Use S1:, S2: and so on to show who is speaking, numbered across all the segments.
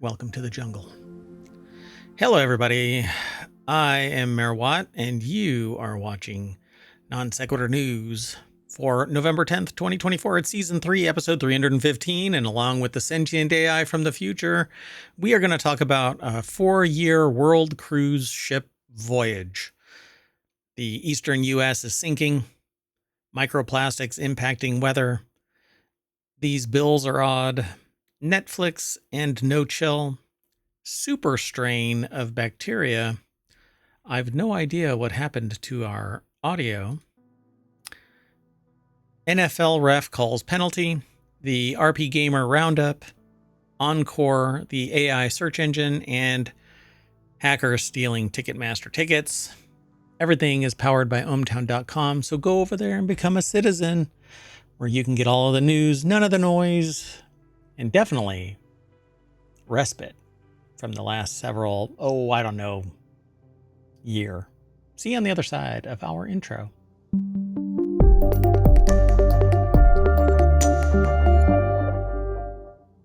S1: Welcome to the jungle. Hello, everybody. I am Mayor Watt, and you are watching Non Sequitur News for November 10th, 2024. It's Season 3, Episode 315, and along with the sentient AI from the future, we are going to talk about a 4-year world cruise ship voyage. The eastern U.S. is sinking, microplastics impacting weather. These bills are odd. Netflix and no chill. Super strain of bacteria. I've no idea what happened to our audio. NFL ref calls penalty. The RP Gamer Roundup. Encore, the AI search engine, and hackers stealing Ticketmaster tickets. Everything is powered by ohmtown.com, so go over there and become a citizen where you can get all of the news, none of the noise, and definitely respite from the last several, year. See you on the other side of our intro.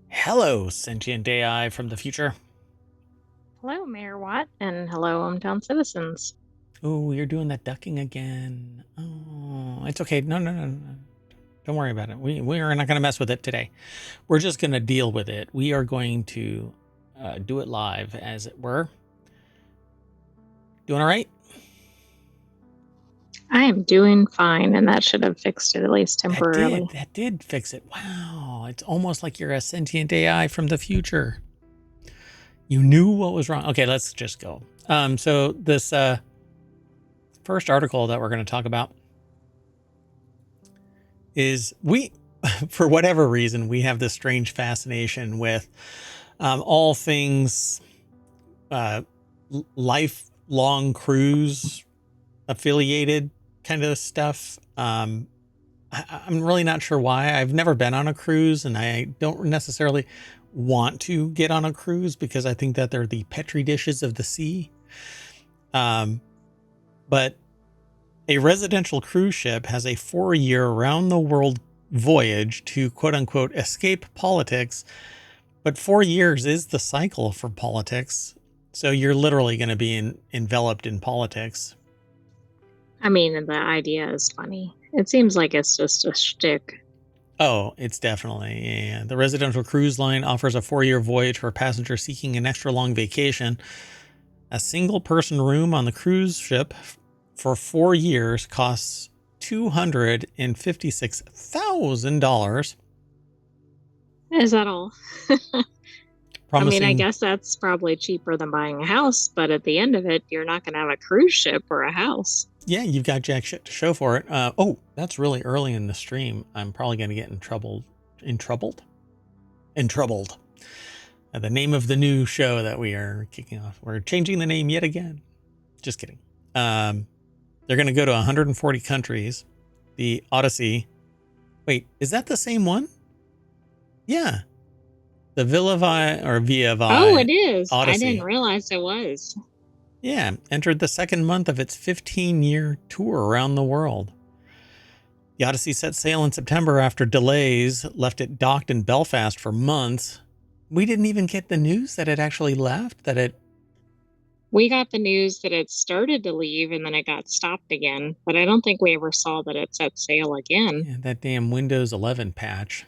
S1: Hello, sentient AI from the future.
S2: Hello, Mayor Watt, and hello, hometown citizens.
S1: Oh, you're doing that ducking again. Oh, it's okay. No. Don't worry about it. We are not going to mess with it today. We're just going to deal with it. We are going to do it live, as it were. Doing all right?
S2: I am doing fine, and that should have fixed it at least temporarily.
S1: That did fix it. Wow. It's almost like you're a sentient AI from the future. You knew what was wrong. Okay, let's just go. So this first article that we're going to talk about is for whatever reason, we have this strange fascination with all things lifelong cruise affiliated kind of stuff. I'm really not sure why. I've never been on a cruise, and I don't necessarily want to get on a cruise because I think that they're the petri dishes of the sea. But a residential cruise ship has a 4-year round-the-world voyage to quote-unquote escape politics. But 4 years is the cycle for politics. So you're literally going to be enveloped in politics.
S2: I mean, the idea is funny. It seems like it's just a shtick.
S1: Oh, it's definitely. Yeah. The residential cruise line offers a 4-year voyage for passengers seeking an extra long vacation. A single person room on the cruise ship for 4 years costs $256,000.
S2: Is that all?
S1: Promising,
S2: I mean, I guess that's probably cheaper than buying a house, but at the end of it, you're not going to have a cruise ship or a house.
S1: Yeah, you've got jack shit to show for it. That's really early in the stream. I'm probably going to get in trouble. The name of the new show that we are kicking off. We're changing the name yet again. Just kidding. They're going to go to 140 countries. The Odyssey. Wait, is that the same one? Yeah. The Via Vi.
S2: Oh, it is.
S1: Odyssey.
S2: I didn't realize it was.
S1: Yeah, entered the second month of its 15-year tour around the world. The Odyssey set sail in September after delays left it docked in Belfast for months. We didn't even get the news that it actually left,
S2: We got the news that it started to leave and then it got stopped again, but I don't think we ever saw that it set sail again.
S1: Yeah, that damn Windows 11 patch.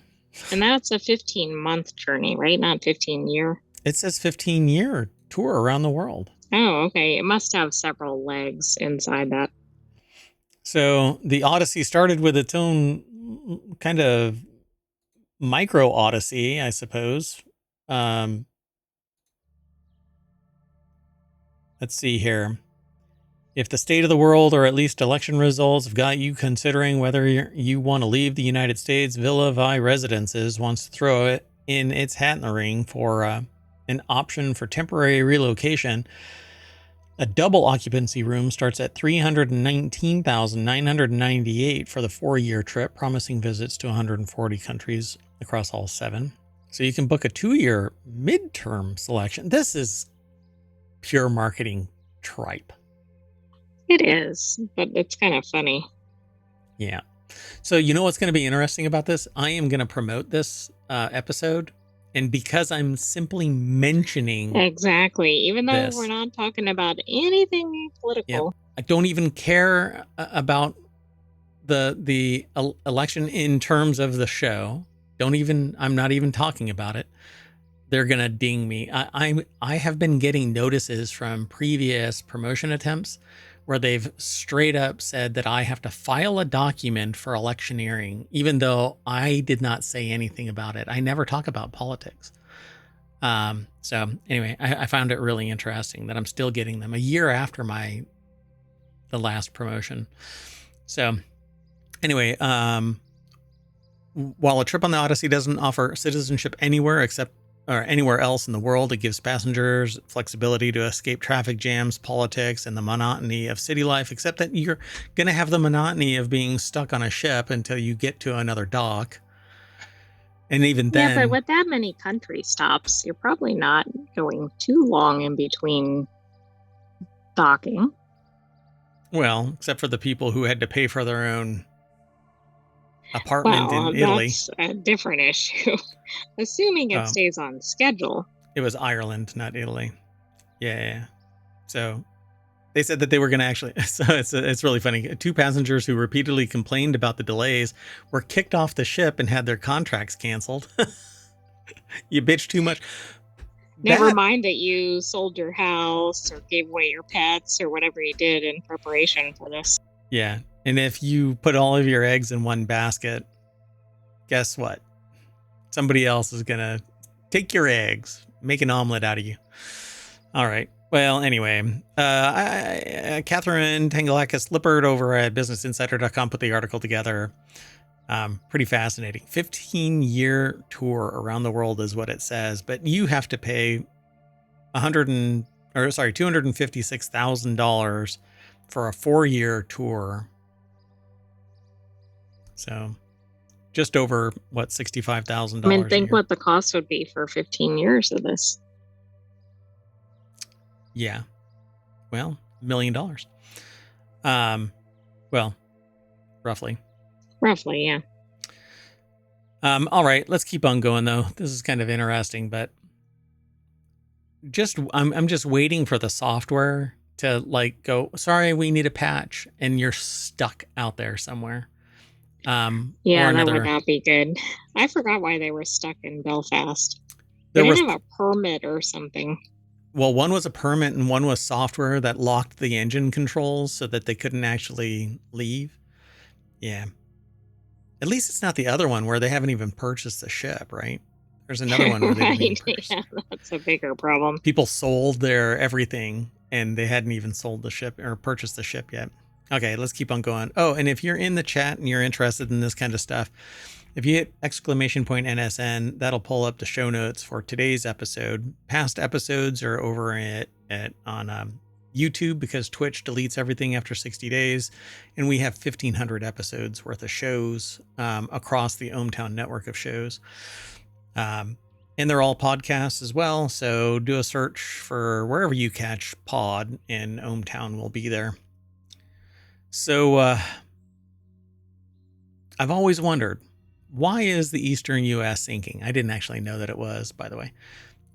S2: And that's a 15-month journey, right? Not 15-year.
S1: It says 15-year tour around the world.
S2: Oh, okay. It must have several legs inside that.
S1: So the Odyssey started with its own kind of micro Odyssey, I suppose. Let's see here. If the state of the world, or at least election results, have got you considering whether you want to leave the United States, Villa Vi Residences wants to throw it in its hat in the ring for an option for temporary relocation. A double occupancy room starts at $319,998 for the 4-year trip, promising visits to 140 countries across all 7. So you can book a 2-year midterm selection. This is pure marketing tripe.
S2: It is, but it's kind of funny.
S1: Yeah. So you know what's going to be interesting about this? I am going to promote this episode And because I'm simply mentioning
S2: Exactly. Even though we're
S1: this,
S2: not talking about anything
S1: yep,
S2: political.
S1: I don't even care about the election in terms of the show. I'm not even talking about it. They're gonna ding me. I have been getting notices from previous promotion attempts where they've straight up said that I have to file a document for electioneering, even though I did not say anything about it. I never talk about politics. So anyway, I found it really interesting that I'm still getting them a year after the last promotion. So anyway, while a trip on the Odyssey doesn't offer citizenship anywhere except or anywhere else in the world, it gives passengers flexibility to escape traffic jams, politics, and the monotony of city life, except that you're going to have the monotony of being stuck on a ship until you get to another dock. And even
S2: Yeah, but
S1: then,
S2: with that many country stops, you're probably not going too long in between docking.
S1: well, except for the people who had to pay for their own apartment in
S2: Well,
S1: Italy.
S2: that's a different issue. Assuming it
S1: Um,
S2: stays on schedule.
S1: it was Ireland, not Italy. Yeah. So they said that they were going to actually. So it's really funny. Two passengers who repeatedly complained about the delays were kicked off the ship and had their contracts canceled. You bitch too much.
S2: Never
S1: That
S2: mind that you sold your house or gave away your pets or whatever you did in preparation for this.
S1: yeah. And if you put all of your eggs in one basket, guess what? Somebody else is going to take your eggs, make an omelet out of you. All right. Well, anyway, Catherine Tangalakis Lippert over at BusinessInsider.com put the article together. Pretty fascinating. 15-year tour around the world is what it says, but you have to pay $256,000 for a 4-year tour. So just over what $65,000
S2: I mean,
S1: a
S2: think
S1: year.
S2: what the cost would be for 15 years of this.
S1: Yeah. Well, $1 million. Well, roughly.
S2: Roughly, yeah.
S1: All right, let's keep on going though. This is kind of interesting, but I'm just waiting for the software to like go, sorry, we need a patch, and you're stuck out there somewhere. Or
S2: Yeah, that would
S1: another.
S2: not be good. I forgot why they were stuck in Belfast. They
S1: There was
S2: didn't have a permit or something.
S1: well, one was a permit and one was software that locked the engine controls so that they couldn't actually leave. Yeah. At least it's not the other one where they haven't even purchased the ship, right? There's another one where they didn't even
S2: Right.
S1: purchase.
S2: Yeah, that's a bigger problem.
S1: People sold their everything and they hadn't even sold the ship or purchased the ship yet. Okay, let's keep on going. Oh, and if you're in the chat and you're interested in this kind of stuff, if you hit !NSN, that'll pull up the show notes for today's episode. Past episodes are over on YouTube because Twitch deletes everything after 60 days. And we have 1,500 episodes worth of shows across the ohmTown network of shows. And they're all podcasts as well. So do a search for wherever you catch pod, and ohmTown will be there. So I've always wondered, why is the eastern U.S. sinking? I didn't actually know that it was, by the way.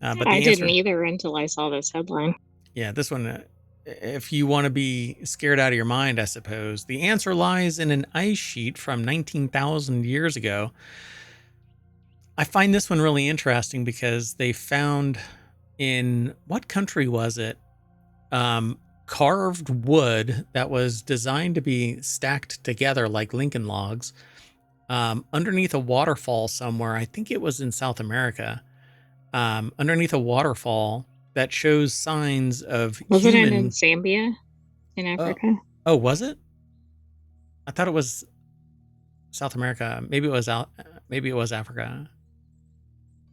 S1: But
S2: I
S1: the answer,
S2: didn't either until I saw this headline.
S1: yeah, this one, if you want to be scared out of your mind, I suppose, the answer lies in an ice sheet from 19,000 years ago. I find this one really interesting because they found in what country was it? Carved wood that was designed to be stacked together like Lincoln logs underneath a waterfall somewhere. I think it was in South America. Underneath a waterfall that shows signs of
S2: Was it in
S1: human.
S2: Zambia in
S1: Oh,
S2: Africa?
S1: oh, was it? I thought it was South America. Maybe it was out. Maybe it was Africa.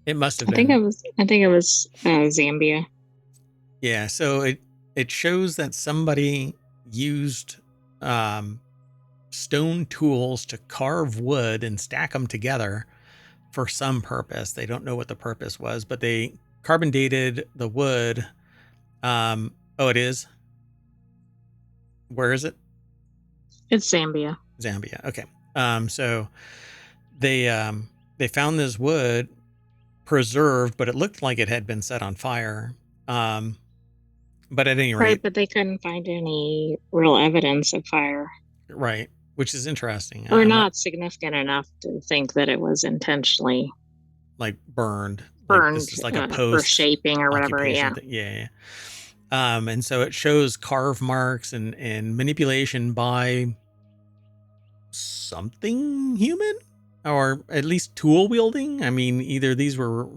S1: It must have been.
S2: I think it was Zambia.
S1: Yeah. So it shows that somebody used stone tools to carve wood and stack them together for some purpose. They don't know what the purpose was, but they carbon dated the wood. Oh, it is. Where is it?
S2: It's Zambia.
S1: Zambia. Okay. So they found this wood preserved, but it looked like it had been set on fire. But at any
S2: Right,
S1: rate,
S2: but they couldn't find any real evidence of fire,
S1: right, which is interesting.
S2: or
S1: I'm not
S2: not significant enough to think that it was intentionally
S1: like burned, like
S2: burned
S1: this is like a
S2: for
S1: post
S2: shaping or whatever.
S1: occupation
S2: Yeah.
S1: thing. Yeah, yeah. And so it shows carve marks and manipulation by something human, or at least tool wielding. I mean, either these were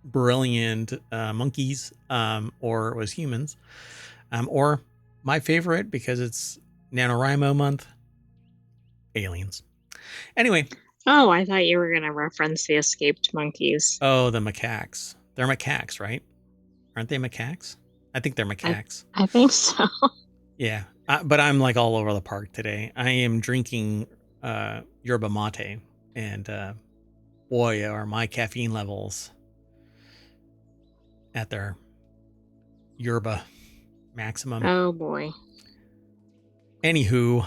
S1: brilliant monkeys, or it was humans, or my favorite, because it's NaNoWriMo month, aliens. Anyway,
S2: Oh, I thought you were going to reference the escaped monkeys.
S1: oh, the macaques. They're macaques, right? Aren't they macaques? I think they're
S2: I
S1: macaques.
S2: I think so.
S1: Yeah, but I'm like all over the park today. I am drinking yerba mate, and boy, are my caffeine levels at their yerba maximum.
S2: Oh boy.
S1: Anywho,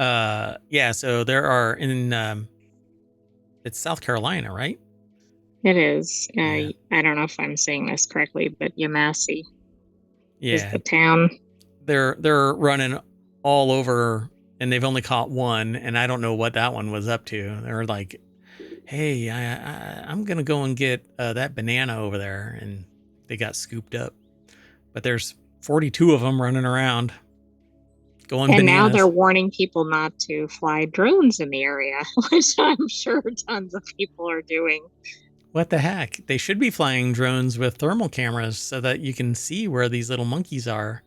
S1: yeah, so there are in it's South Carolina, right?
S2: It is.
S1: Yeah,
S2: I don't know if I'm saying this correctly, but Yamasee is
S1: yeah.
S2: the town.
S1: They're running all over, and they've only caught one, and I don't know what that one was up to. They're like, "Hey, I'm gonna go and get that banana over there," and they got scooped up. But there's 42 of them running around, going
S2: And now they're
S1: bananas.
S2: warning people not to fly drones in the area, which I'm sure tons of people are doing.
S1: What the heck? They should be flying drones with thermal cameras so that you can see where these little monkeys are.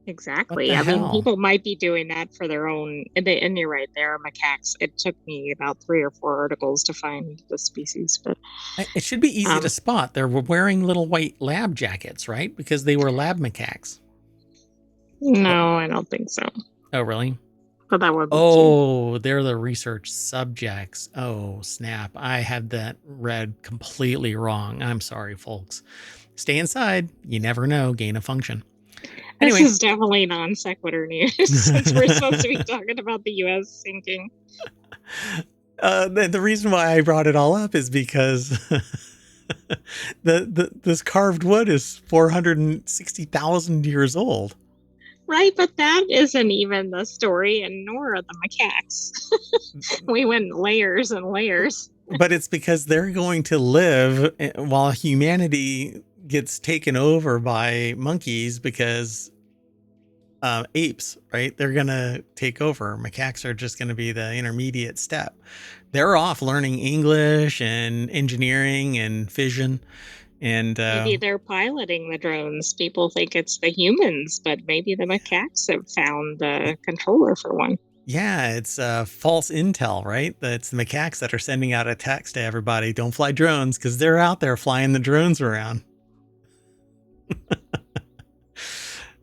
S1: What
S2: Exactly.
S1: the
S2: I mean,
S1: hell?
S2: people might be doing that for their own. And you're right, they are macaques. It took me about 3 or 4 articles to find the species, but
S1: It should be easy to
S2: um,
S1: spot. They're wearing little white lab jackets, right? Because they were lab macaques. Or,
S2: no, I don't think so.
S1: oh, really?
S2: But that would be cute.
S1: Oh, they're the research subjects. Oh, snap. I had that read completely wrong. I'm sorry, folks. Stay inside. You never know. Gain of function.
S2: This
S1: Anyway.
S2: is definitely non sequitur news since we're supposed to be talking about the U.S. sinking.
S1: The reason why I brought it all up is because this carved wood is 460,000 years old.
S2: Right, but that isn't even the story, and nor are the macaques. We went layers and layers.
S1: But it's because they're going to live while humanity gets taken over by monkeys, because apes, right? They're going to take over. Macaques are just going to be the intermediate step. They're off learning English and engineering and fission. And
S2: Maybe they're piloting the drones. People think it's the humans, but maybe the macaques have found the controller for one.
S1: yeah, it's false intel, right? It's the macaques that are sending out a text to everybody: don't fly drones, because they're out there flying the drones around.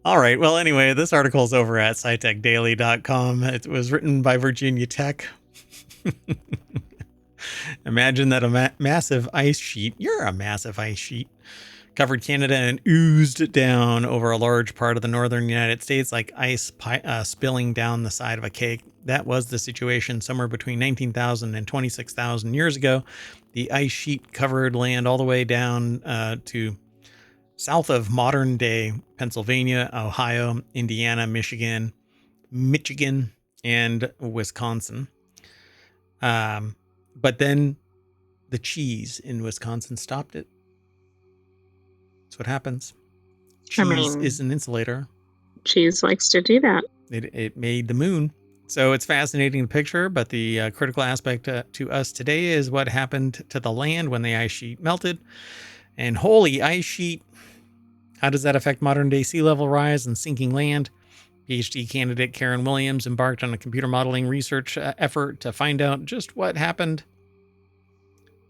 S1: All right. Well, anyway, this article is over at scitechdaily.com. It was written by Virginia Tech. Imagine that a massive ice sheet, you're a massive ice sheet, covered Canada and oozed down over a large part of the northern United States like ice spilling down the side of a cake. That was the situation somewhere between 19,000 and 26,000 years ago. The ice sheet covered land all the way down to south of modern day Pennsylvania, Ohio, Indiana, Michigan, and Wisconsin. But then the cheese in Wisconsin stopped it. That's what happens. Cheese is an insulator.
S2: Cheese likes to do that.
S1: It made the moon. So it's fascinating to picture, but the critical aspect to us today is what happened to the land when the ice sheet melted. And holy ice sheet, how does that affect modern day sea level rise and sinking land? PhD candidate Karen Williams embarked on a computer modeling research effort to find out just what happened.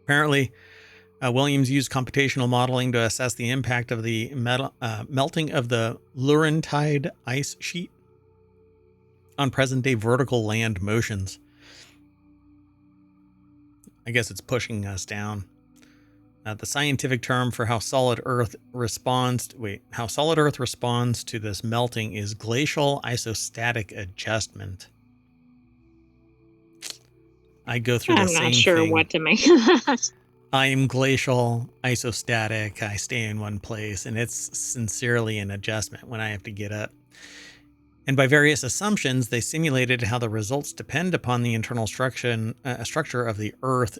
S1: Apparently, Williams used computational modeling to assess the impact of the melting of the Laurentide ice sheet on present-day vertical land motions. I guess it's pushing us down. The scientific term for how solid Earth responds to this melting is glacial isostatic adjustment. I go through the
S2: I'm not
S1: same
S2: sure
S1: thing.
S2: what to make of that.
S1: I am glacial, isostatic. I stay in one place, and it's sincerely an adjustment when I have to get up. And by various assumptions, they simulated how the results depend upon the internal structure of the Earth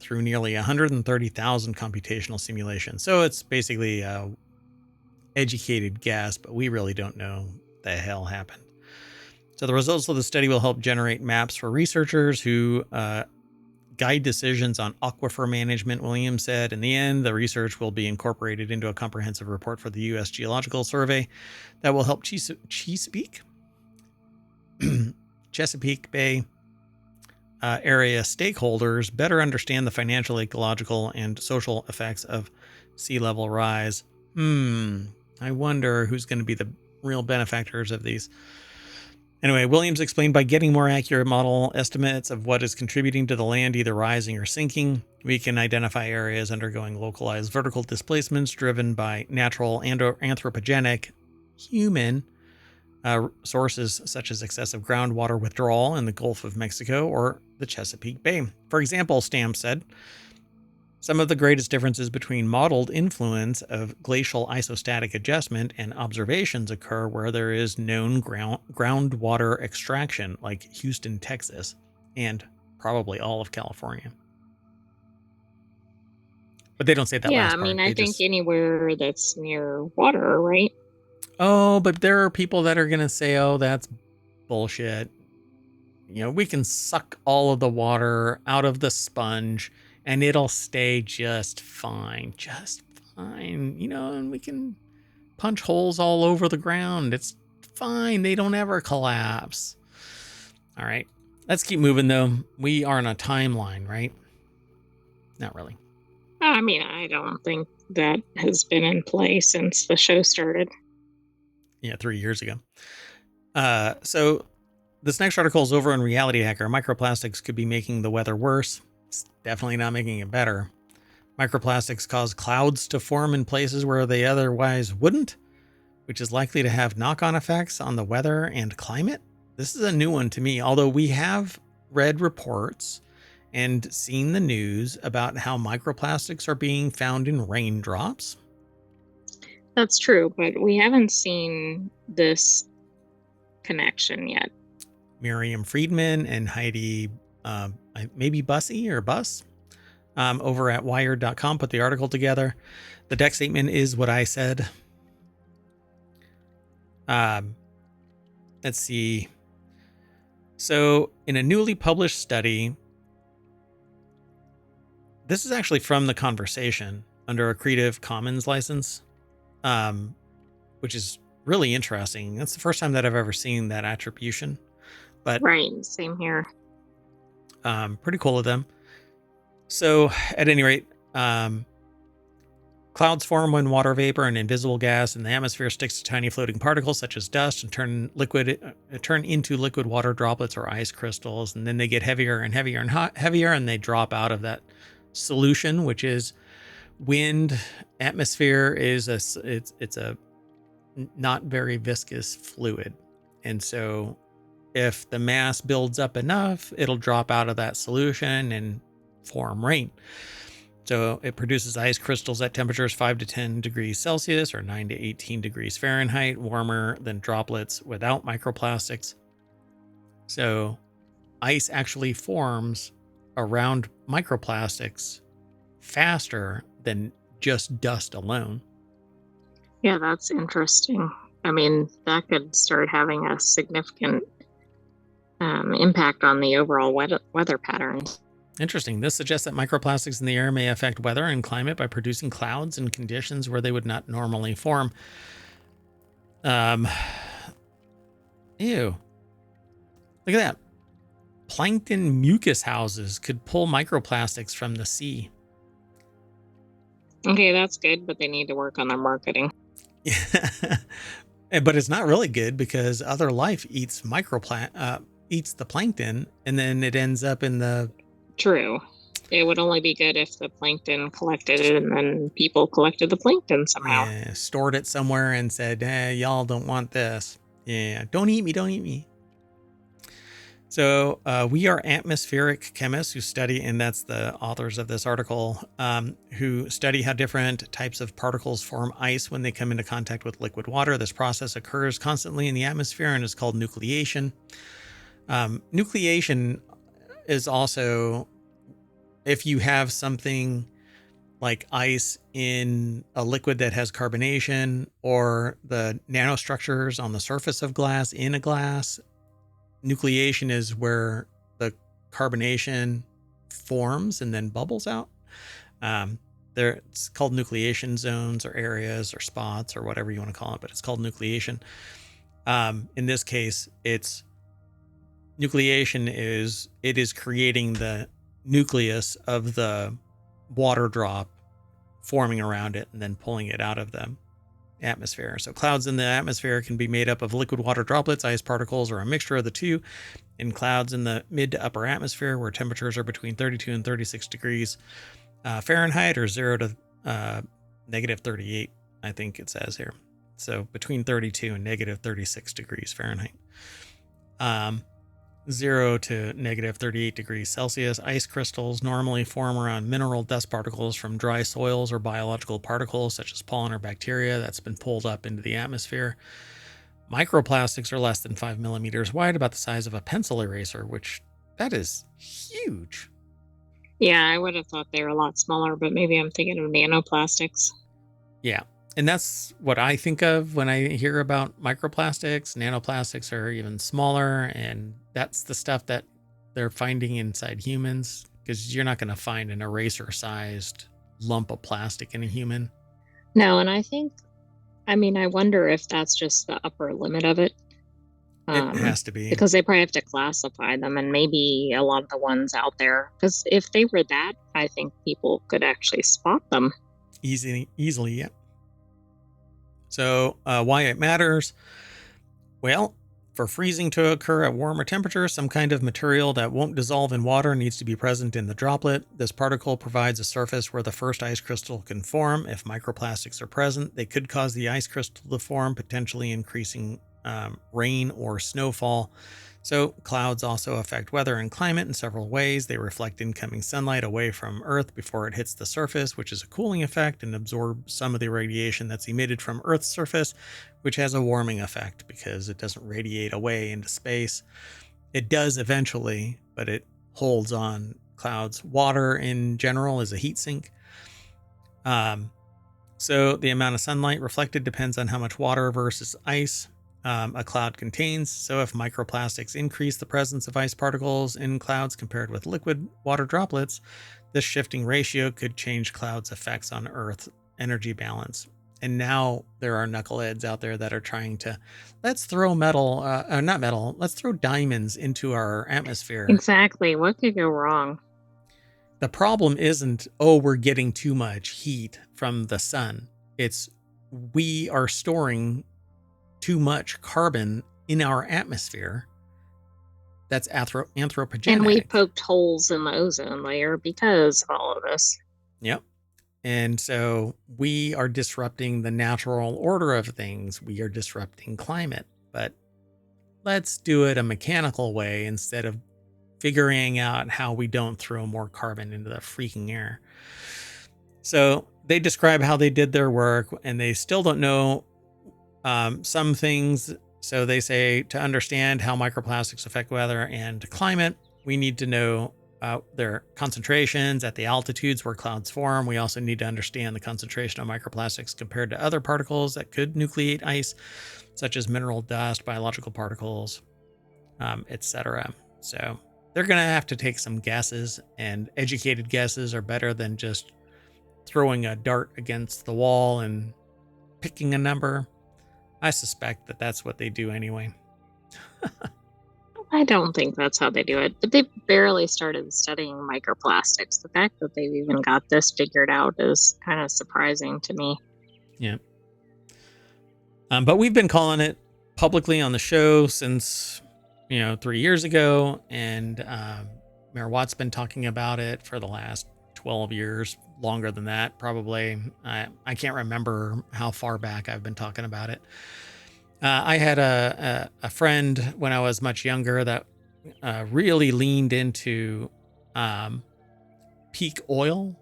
S1: through nearly 130,000 computational simulations. So it's basically a educated guess, but we really don't know what the hell happened. So the results of the study will help generate maps for researchers who guide decisions on aquifer management, Williams said. In the end, the research will be incorporated into a comprehensive report for the U.S. Geological Survey that will help Chesapeake Bay area stakeholders better understand the financial, ecological, and social effects of sea level rise. I wonder who's going to be the real benefactors of these. Anyway, Williams explained by getting more accurate model estimates of what is contributing to the land either rising or sinking, we can identify areas undergoing localized vertical displacements driven by natural and anthropogenic human sources such as excessive groundwater withdrawal in the Gulf of Mexico or the Chesapeake Bay. For example, Stamp said, some of the greatest differences between modeled influence of glacial isostatic adjustment and observations occur where there is known groundwater extraction, like Houston, Texas, and probably all of California. But they don't say that
S2: Yeah,
S1: last
S2: I mean,
S1: part.
S2: I
S1: They
S2: think
S1: just,
S2: anywhere that's near water, right?
S1: oh, but there are people that are going to say, oh, that's bullshit. You know, we can suck all of the water out of the sponge and it'll stay just fine. Just fine. You know, and we can punch holes all over the ground. It's fine. They don't ever collapse. All right. Let's keep moving, though. We are on a timeline, right? Not really.
S2: I mean, I don't think that has been in play since the show started.
S1: Yeah, 3 years ago. So this next article is over on Reality Hacker. Microplastics could be making the weather worse. It's definitely not making it better. Microplastics cause clouds to form in places where they otherwise wouldn't, which is likely to have knock-on effects on the weather and climate. This is a new one to me, although we have read reports and seen the news about how microplastics are being found in raindrops.
S2: That's true, but we haven't seen this connection yet.
S1: Miriam Friedman and Heidi, maybe Bussy or Bus, over at Wired.com put the article together. The deck statement is what I said. Let's see. So, in a newly published study, this is actually from The Conversation under a Creative Commons license, which is really interesting. That's the first time that I've ever seen that attribution. But
S2: right, same here.
S1: Pretty cool of them. So, at any rate, clouds form when water vapor and invisible gas in the atmosphere sticks to tiny floating particles such as dust and turn into liquid water droplets or ice crystals, and then they get heavier and heavier and heavier, and they drop out of that solution, which is wind. Atmosphere is it's a not very viscous fluid, and so if the mass builds up enough, it'll drop out of that solution and form rain. So it produces ice crystals at temperatures 5 to 10 degrees Celsius or 9 to 18 degrees Fahrenheit, warmer than droplets without microplastics. So ice actually forms around microplastics faster than just dust alone.
S2: Yeah, that's interesting. I mean, that could start having a significant impact on the overall weather patterns.
S1: Interesting. This suggests that microplastics in the air may affect weather and climate by producing clouds and conditions where they would not normally form. Ew. Look at that. Plankton mucus houses could pull microplastics from the sea.
S2: Okay, that's good, but they need to work on their marketing.
S1: But it's not really good because other life eats eats the plankton, and then it ends up in the...
S2: True. It would only be good if the plankton collected it and then people collected the plankton somehow.
S1: Yeah, stored it somewhere and said, y'all don't want this. Yeah, don't eat me, don't eat me. So we are atmospheric chemists who study, and that's the authors of this article, who study how different types of particles form ice when they come into contact with liquid water. This process occurs constantly in the atmosphere and is called nucleation. Nucleation is also if you have something like ice in a liquid that has carbonation, or the nanostructures on the surface of glass in a glass. Nucleation is where the carbonation forms and then bubbles out. It's called nucleation zones or areas or spots or whatever you want to call it, but it's called nucleation. In this case, nucleation is creating the nucleus of the water drop, forming around it and then pulling it out of the atmosphere. So clouds in the atmosphere can be made up of liquid water droplets, ice particles, or a mixture of the two. In clouds in the mid to upper atmosphere, where temperatures are between 32 and 36 degrees Fahrenheit, or 0 to negative 38, I think it says here. So between 32 and negative 36 degrees Fahrenheit. 0 to negative 38 degrees Celsius, ice crystals normally form around mineral dust particles from dry soils or biological particles such as pollen or bacteria that's been pulled up into the atmosphere. Microplastics are less than 5 millimeters wide, about the size of a pencil eraser, which that is huge.
S2: Yeah, I would have thought they were a lot smaller, but maybe I'm thinking of nanoplastics.
S1: Yeah. And that's what I think of when I hear about microplastics. Nanoplastics are even smaller, and that's the stuff that they're finding inside humans, because you're not going to find an eraser-sized lump of plastic in a human.
S2: No, and I wonder if that's just the upper limit of it.
S1: It has to be.
S2: Because they probably have to classify them, and maybe a lot of the ones out there, because if they were that, I think people could actually spot them.
S1: Easily, yeah. So why it matters? Well, for freezing to occur at warmer temperatures, some kind of material that won't dissolve in water needs to be present in the droplet. This particle provides a surface where the first ice crystal can form. If microplastics are present, they could cause the ice crystal to form, potentially increasing rain or snowfall. So clouds also affect weather and climate in several ways. They reflect incoming sunlight away from Earth before it hits the surface, which is a cooling effect, and absorb some of the radiation that's emitted from Earth's surface, which has a warming effect because it doesn't radiate away into space. It does eventually, but it holds on clouds. Water in general is a heat sink. So the amount of sunlight reflected depends on how much water versus ice a cloud contains. So if microplastics increase the presence of ice particles in clouds compared with liquid water droplets, this shifting ratio could change clouds' effects on Earth's energy balance. And now there are knuckleheads out there that are trying to, let's throw let's throw diamonds into our atmosphere.
S2: Exactly. What could go wrong?
S1: The problem isn't, we're getting too much heat from the sun. It's we are storing too much carbon in our atmosphere that's anthropogenic.
S2: And we poked holes in the ozone layer because of all of this.
S1: Yep. And so we are disrupting the natural order of things. We are disrupting climate. But let's do it a mechanical way instead of figuring out how we don't throw more carbon into the freaking air. So they describe how they did their work, and they still don't know some things. So they say, to understand how microplastics affect weather and climate, we need to know their concentrations at the altitudes where clouds form. We also need to understand the concentration of microplastics compared to other particles that could nucleate ice, such as mineral dust, biological particles, etc. So they're going to have to take some guesses, and educated guesses are better than just throwing a dart against the wall and picking a number. I suspect that that's what they do anyway.
S2: I don't think that's how they do it, but they've barely started studying microplastics. The fact that they've even got this figured out is kind of surprising to me.
S1: Yeah. But we've been calling it publicly on the show since, 3 years ago. And Mayor Watt's been talking about it for the last 12 years, longer than that, probably. I can't remember how far back I've been talking about it. I had a friend when I was much younger that really leaned into um, peak oil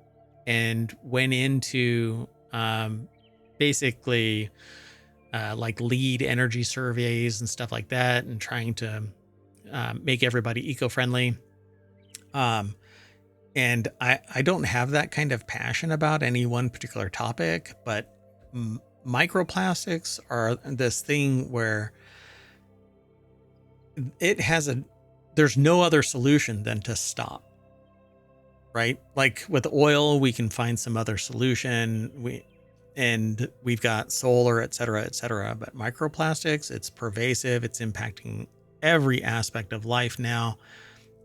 S1: and went into basically like lead energy surveys and stuff like that, and trying to make everybody eco-friendly. Um, and I don't have that kind of passion about any one particular topic, but microplastics are this thing where it has there's no other solution than to stop, right? Like with oil, we can find some other solution. We've got solar, et cetera, et cetera. But microplastics, it's pervasive. It's impacting every aspect of life now.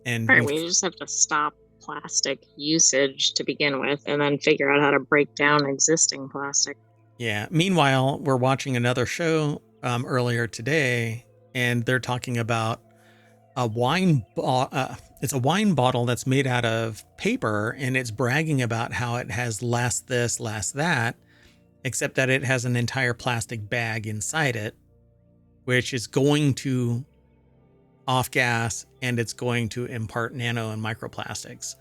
S1: And
S2: Right, we just have to stop plastic usage to begin with and then figure out how to break down existing plastic.
S1: yeah. Meanwhile, we're watching another show earlier today, and they're talking about it's a wine bottle that's made out of paper, and it's bragging about how it has less this, less that, except that it has an entire plastic bag inside it, which is going to off gas, and it's going to impart nano and microplastics,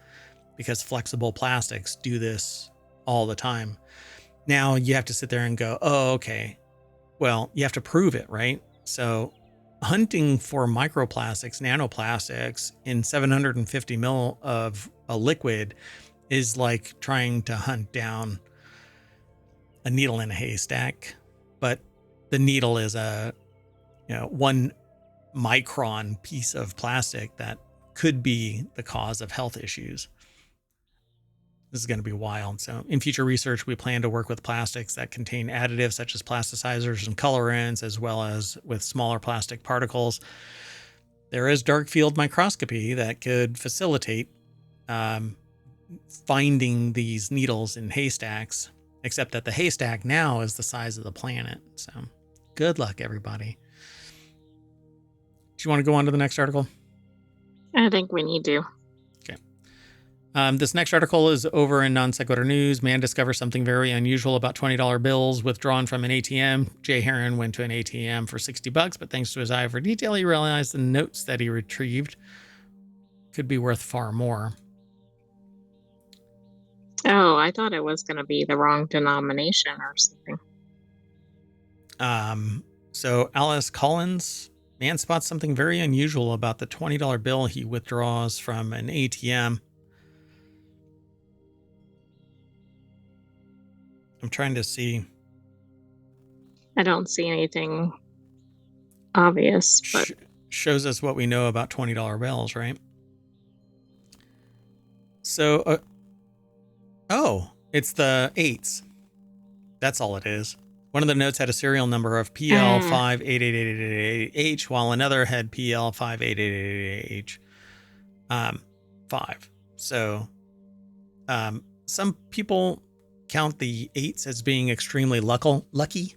S1: because flexible plastics do this all the time. Now you have to sit there and go, oh, okay, well, you have to prove it, right? So hunting for microplastics, nanoplastics in 750 mil of a liquid is like trying to hunt down a needle in a haystack. But the needle is a 1 micron piece of plastic that could be the cause of health issues. This is going to be wild. So in future research, we plan to work with plastics that contain additives such as plasticizers and colorants, as well as with smaller plastic particles. There is dark field microscopy that could facilitate finding these needles in haystacks, except that the haystack now is the size of the planet. So good luck, everybody. Do you want to go on to the next article?
S2: I think we need to.
S1: This next article is over in Non Sequitur News. Man discovers something very unusual about $20 bills withdrawn from an ATM. Jay Heron went to an ATM for $60, but thanks to his eye for detail, he realized the notes that he retrieved could be worth far more.
S2: Oh, I thought it was going to be the wrong denomination or something.
S1: So Alice Collins, man spots something very unusual about the $20 bill he withdraws from an ATM. I'm trying to see.
S2: I don't see anything obvious, but
S1: shows us what we know about $20 bills, right? So, it's the eights. That's all it is. One of the notes had a serial number of PL588888H, while another had PL588888H. 5. So, some people count the eights as being extremely lucky.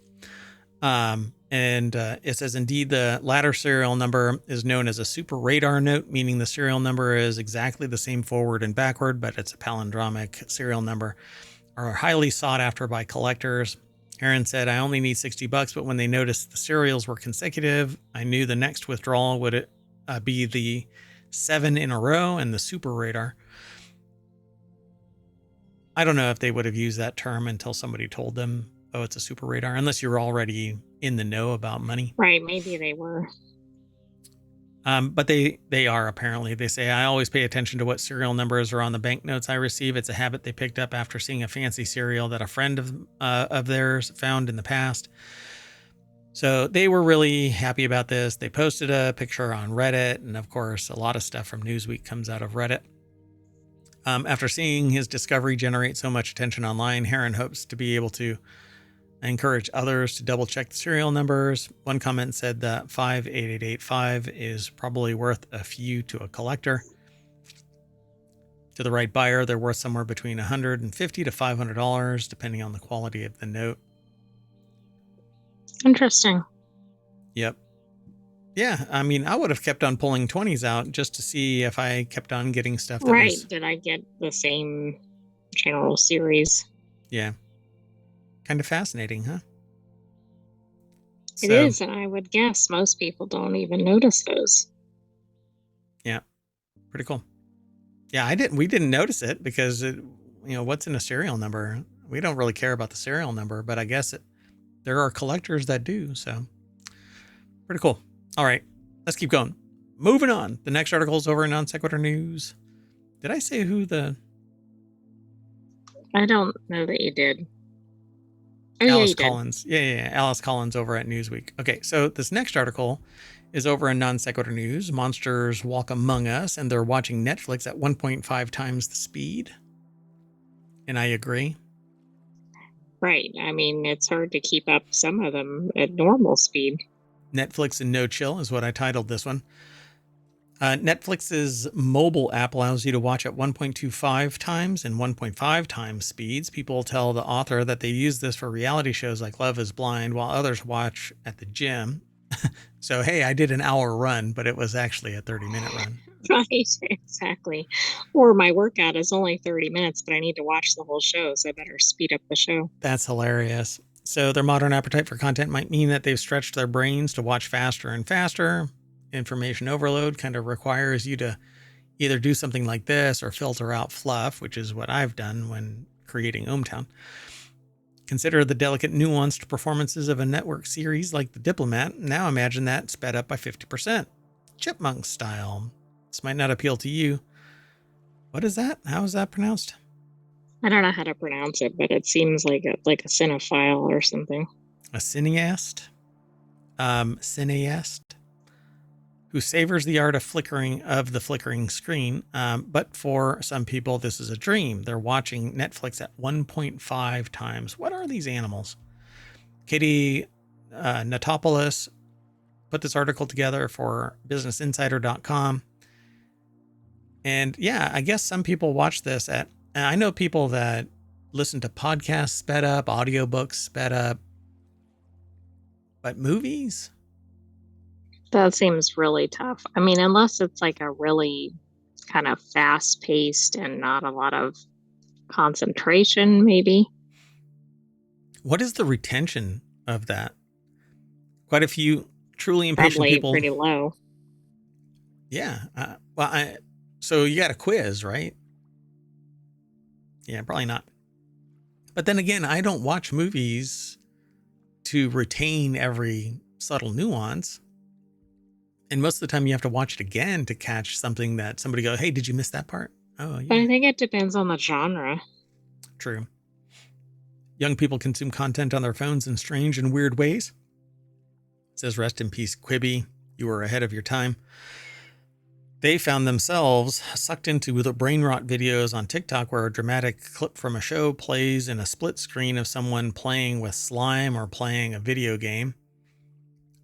S1: And it says, indeed, the latter serial number is known as a super radar note, meaning the serial number is exactly the same forward and backward, but it's a palindromic serial number, are highly sought after by collectors. Aaron said, I only need $60, but when they noticed the serials were consecutive, I knew the next withdrawal would be the 7 in a row and the super radar. I don't know if they would have used that term until somebody told them, oh, it's a super radar, unless you're already in the know about money.
S2: Right, maybe they were.
S1: But they are, apparently. They say, I always pay attention to what serial numbers are on the banknotes I receive. It's a habit they picked up after seeing a fancy serial that a friend of theirs found in the past. So they were really happy about this. They posted a picture on Reddit, and of course, a lot of stuff from Newsweek comes out of Reddit. After seeing his discovery generate so much attention online, Heron hopes to be able to encourage others to double check the serial numbers. One comment said that 58885 is probably worth a few to a collector. To the right buyer, they're worth somewhere between $150 to $500, depending on the quality of the note.
S2: Interesting.
S1: Yep. Yeah, I mean, I would have kept on pulling 20s out just to see if I kept on getting stuff that was...
S2: Did I get the same general series?
S1: Yeah. Kind of fascinating, huh?
S2: It is, and I would guess most people don't even notice those.
S1: Pretty cool. Yeah, we didn't notice it because what's in a serial number? We don't really care about the serial number, but I guess there are collectors that do. So pretty cool. All right, let's keep going. Moving on. The next article is over in Non Sequitur News. Did I say who the...
S2: I don't know that you did. Oh,
S1: Alice
S2: yeah, you
S1: Collins.
S2: did.
S1: Yeah. Alice Collins over at Newsweek. Okay, so this next article is over in Non Sequitur News. Monsters walk among us, and they're watching Netflix at 1.5 times the speed. And I agree.
S2: Right. I mean, it's hard to keep up some of them at normal speed.
S1: Netflix and no chill is what I titled this one. Netflix's mobile app allows you to watch at 1.25 times and 1.5 times speeds. People tell the author that they use this for reality shows like Love is Blind, while others watch at the gym. So, hey, I did an hour run, but it was actually a 30-minute run.
S2: Right, exactly. Or my workout is only 30 minutes, but I need to watch the whole show, so I better speed up the show.
S1: That's hilarious. So their modern appetite for content might mean that they've stretched their brains to watch faster and faster. Information overload kind of requires you to either do something like this or filter out fluff, which is what I've done when creating ohmTown. Consider the delicate, nuanced performances of a network series like The Diplomat. Now imagine that sped up by 50%. Chipmunk style. This might not appeal to you. What is that? How is that pronounced?
S2: I don't know how to pronounce it, but it seems like a cinephile or something.
S1: A cineast? Cineast? Who savors the art of the flickering screen. But for some people, this is a dream. They're watching Netflix at 1.5 times. What are these animals? Katie Natopoulos put this article together for BusinessInsider.com. And yeah, I guess some people watch this and I know people that listen to podcasts sped up, audiobooks sped up, but movies?
S2: That seems really tough. I mean, unless it's like a really kind of fast paced and not a lot of concentration, maybe.
S1: What is the retention of that? Quite a few truly impatient
S2: Probably
S1: people.
S2: pretty low.
S1: Yeah. So you got a quiz, right? Yeah, probably not. But then again, I don't watch movies to retain every subtle nuance. And most of the time you have to watch it again to catch something that somebody go, hey, did you miss that part? Oh, yeah.
S2: But I think it depends on the genre.
S1: True. Young people consume content on their phones in strange and weird ways. It says, rest in peace, Quibi. You were ahead of your time. They found themselves sucked into the brain rot videos on TikTok where a dramatic clip from a show plays in a split screen of someone playing with slime or playing a video game.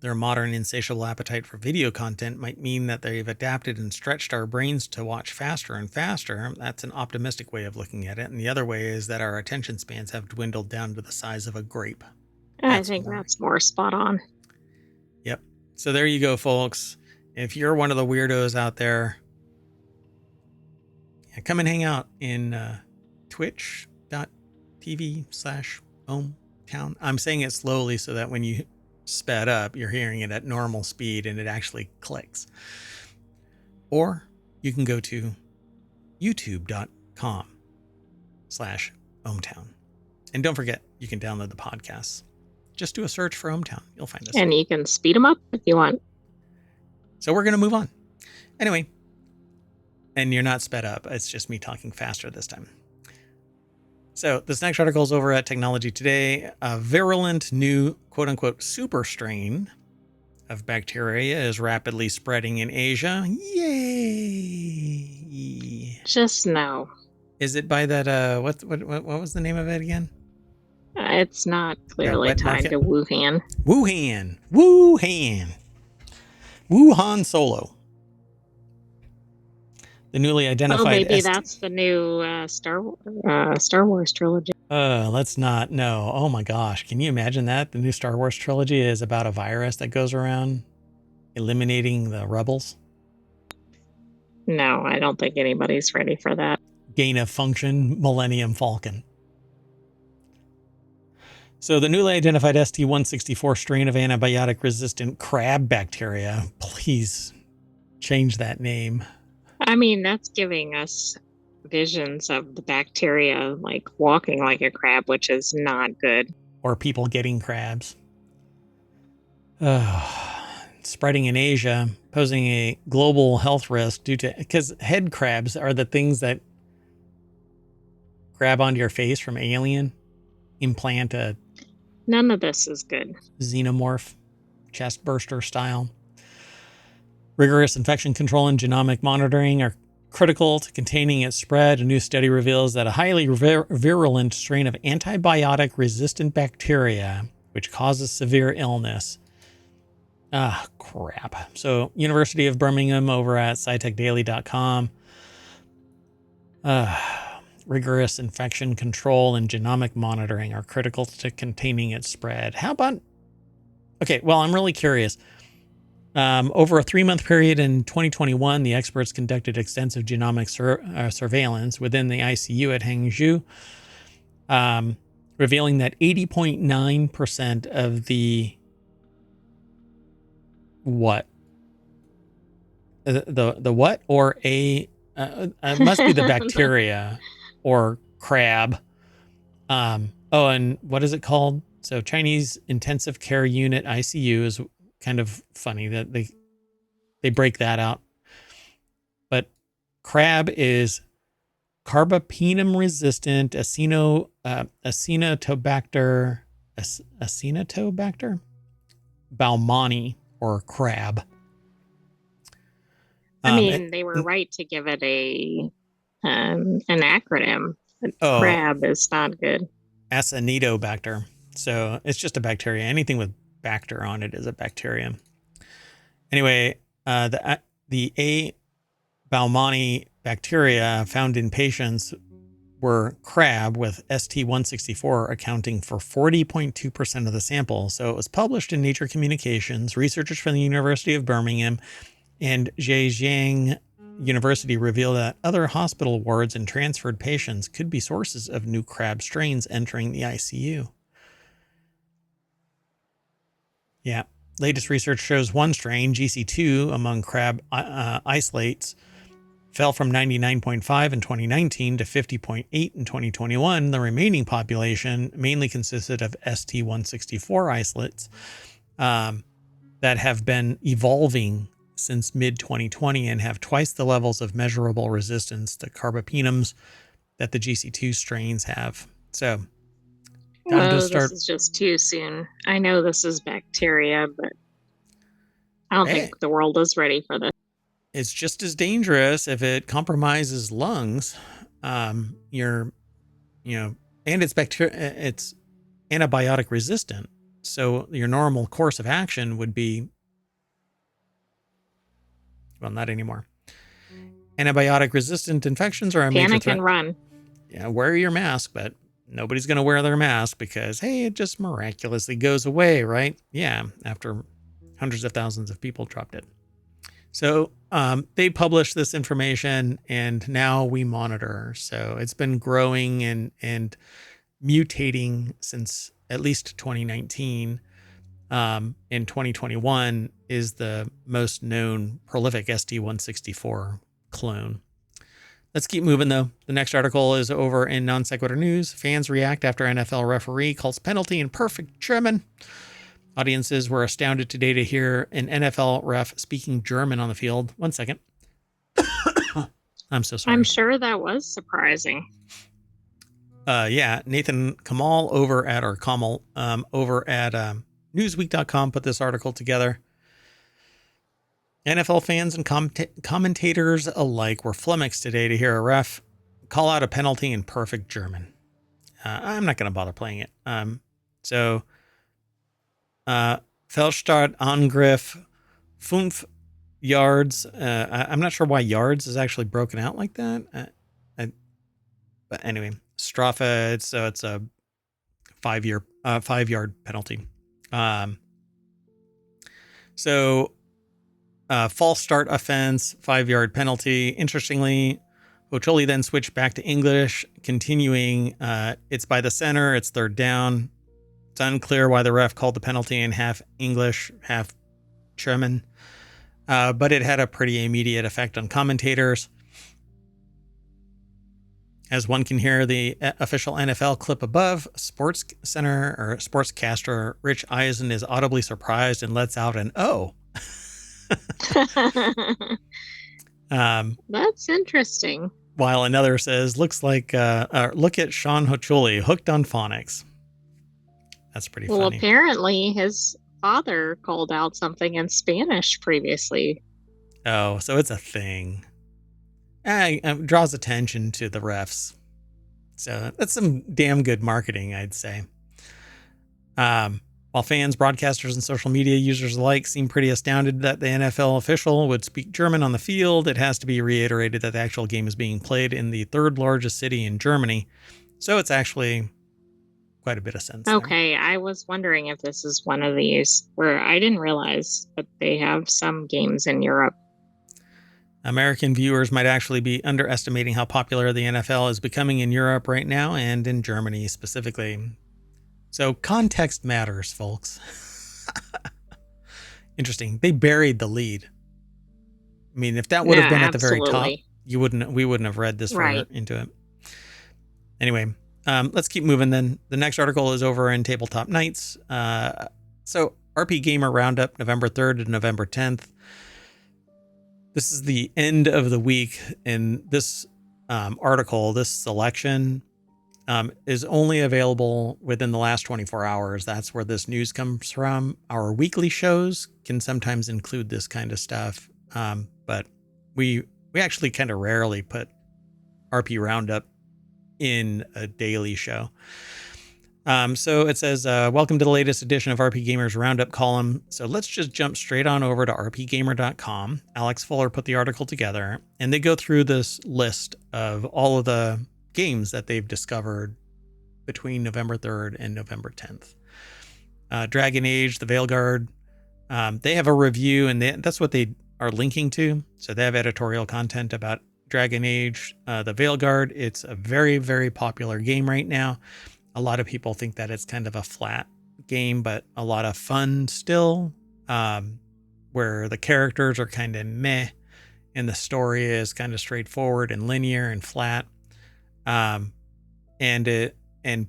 S1: Their modern insatiable appetite for video content might mean that they've adapted and stretched our brains to watch faster and faster. That's an optimistic way of looking at it. And the other way is that our attention spans have dwindled down to the size of a grape.
S2: I think that's more spot on.
S1: Yep. So there you go, folks. If you're one of the weirdos out there, come and hang out in twitch.tv/ohmtown. I'm saying it slowly so that when you sped up, you're hearing it at normal speed and it actually clicks. Or you can go to youtube.com/ohmtown. And don't forget, you can download the podcasts. Just do a search for ohmTown. You'll find us.
S2: And you can speed them up if you want.
S1: So we're going to move on. Anyway, and you're not sped up. It's just me talking faster this time. So this next article is over at Technology Today. A virulent new quote-unquote super strain of bacteria is rapidly spreading in Asia. Yay!
S2: Just no.
S1: Is it by that, what was the name of it again?
S2: It's not clearly tied to Wuhan.
S1: Wuhan Solo. The newly identified...
S2: Oh, maybe that's the new Star Wars trilogy.
S1: Let's not. No. Oh my gosh. Can you imagine that? The new Star Wars trilogy is about a virus that goes around eliminating the rebels.
S2: No, I don't think anybody's ready for that.
S1: Gain of function Millennium Falcon. So the newly identified ST164 strain of antibiotic-resistant crab bacteria, please change that name.
S2: I mean, that's giving us visions of the bacteria like walking like a crab, which is not good.
S1: Or people getting crabs. Spreading in Asia, posing a global health risk due to, because head crabs are the things that grab onto your face from Alien, implant a
S2: None of this is good.
S1: xenomorph, chest burster style. Rigorous infection control and genomic monitoring are critical to containing its spread. A new study reveals that a highly virulent strain of antibiotic-resistant bacteria, which causes severe illness. Ah, crap. So, University of Birmingham over at scitechdaily.com. Rigorous infection control and genomic monitoring are critical to containing its spread. How about... Okay, well, I'm really curious. Over a 3-month period in 2021, the experts conducted extensive genomic surveillance within the ICU at Hangzhou, revealing that 80.9% of the what? The what? Or it must be the bacteria or crab. And what is it called? So Chinese Intensive Care Unit ICU is kind of funny that they break that out. But crab is carbapenem resistant Acinetobacter baumannii, or crab.
S2: I mean, they were right to give it an acronym. But crab is not good.
S1: Acinetobacter. So it's just a bacteria. Anything with bacter on it is a bacterium. Anyway, the A. baumannii bacteria found in patients were crab, with ST164 accounting for 40.2% of the sample. So it was published in Nature Communications. Researchers from the University of Birmingham and Zhejiang University revealed that other hospital wards and transferred patients could be sources of new crab strains entering the ICU. Yeah. Latest research shows one strain, GC2, among crab isolates fell from 99.5 in 2019 to 50.8 in 2021. The remaining population mainly consisted of ST164 isolates that have been evolving since mid-2020 and have twice the levels of measurable resistance to carbapenems that the GC2 strains have. So,
S2: this is just too soon. I know this is bacteria, but I don't think the world is ready for this.
S1: It's just as dangerous if it compromises lungs. And it's bacteria, it's antibiotic resistant. So your normal course of action would be, well, not anymore. Antibiotic resistant infections are a major threat.
S2: Panic and run.
S1: Yeah, wear your mask, but nobody's going to wear their mask because, hey, it just miraculously goes away, right? Yeah, after hundreds of thousands of people dropped it. So they published this information, and now we monitor. So it's been growing and mutating since at least 2019. In 2021 is the most known prolific ST164 clone. Let's keep moving, though. The next article is over in Non Sequitur News. Fans react after NFL referee calls penalty in perfect German. Audiences were astounded today to hear an NFL ref speaking German on the field. 1 second. I'm so sorry.
S2: I'm sure that was surprising.
S1: Yeah, Nathan Kamal over at Newsweek.com put this article together. NFL fans and commentators alike were flummoxed today to hear a ref call out a penalty in perfect German. I'm not going to bother playing it. Fehlstart Angriff 5 yards. I'm not sure why yards is actually broken out like that. But anyway, Strafe. It's a 5-yard penalty. False start offense, 5-yard penalty. Interestingly, Ocholi then switched back to English, continuing. It's by the center. It's third down. It's unclear why the ref called the penalty in half English, half German. But it had a pretty immediate effect on commentators. As one can hear the official NFL clip above, Sports Center or sportscaster Rich Eisen is audibly surprised and lets out an "oh." um,
S2: That's interesting.
S1: while another says, "Looks like look at Sean Hochuli hooked on phonics." That's pretty
S2: Well,
S1: funny.
S2: apparently his father called out something in Spanish previously.
S1: Oh, so it's a thing. Draws attention to the refs. So that's some damn good marketing, I'd say. While fans, broadcasters, and social media users alike seem pretty astounded that the NFL official would speak German on the field, it has to be reiterated that the actual game is being played in the third largest city in Germany. So it's actually quite a bit of sense there.
S2: Okay, I was wondering if this is one of these where I didn't realize that they have some games in Europe.
S1: American viewers might actually be underestimating how popular the NFL is becoming in Europe right now and in Germany specifically. So context matters, folks. Interesting. They buried the lead. I mean, if that would have
S2: Yeah,
S1: been at the very top,
S2: absolutely.
S1: we wouldn't have read this far
S2: Right.
S1: into it. Anyway, let's keep moving then. The next article is over in Tabletop Nights. So RP Gamer Roundup, November 3rd to November 10th. This is the end of the week, and this article, this selection, is only available within the last 24 hours. That's where this news comes from. Our weekly shows can sometimes include this kind of stuff, but we actually kind of rarely put RP Roundup in a daily show. So it says, welcome to the latest edition of RP Gamer's Roundup column. So let's just jump straight on over to rpgamer.com. Alex Fuller put the article together, and they go through this list of all of the games that they've discovered between November 3rd and November 10th. Dragon Age, the Veilguard, they have a review, and that's what they are linking to. So they have editorial content about Dragon Age, the Veilguard. It's a very, very popular game right now. A lot of people think that it's kind of a flat game, but a lot of fun still, where the characters are kind of meh and the story is kind of straightforward and linear and flat. And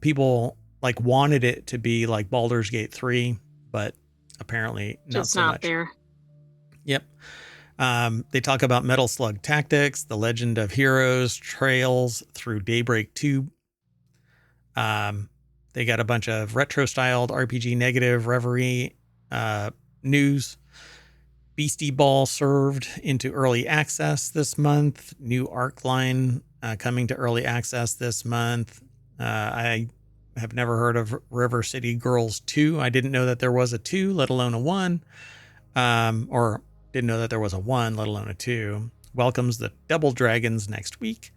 S1: people like wanted it to be like Baldur's Gate 3, but apparently not
S2: Just
S1: so
S2: not
S1: much.
S2: there.
S1: Yep. They talk about Metal Slug Tactics, The Legend of Heroes, Trails Through Daybreak 2. They got a bunch of retro-styled RPG Negative Reverie news. Beastie Ball served into early access this month. New Arc line coming to early access this month. I have never heard of River City Girls 2. I didn't know that there was a 2, let alone a 1. Or didn't know that there was a 1, let alone a 2. Welcomes the Double Dragons next week.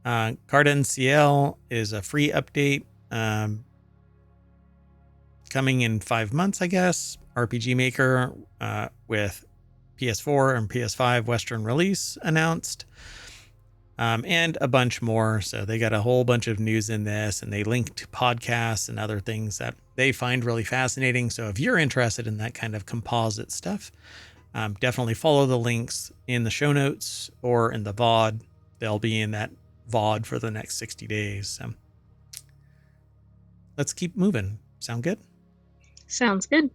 S1: Carden CL is a free update coming in 5 months, I guess. RPG Maker with PS4 and PS5 Western release announced. And a bunch more. So they got a whole bunch of news in this, and they link to podcasts and other things that they find really fascinating. So if you're interested in that kind of composite stuff, definitely follow the links in the show notes or in the VOD. They'll be in that VOD for the next 60 days. So let's keep moving. Sound good?
S2: Sounds good.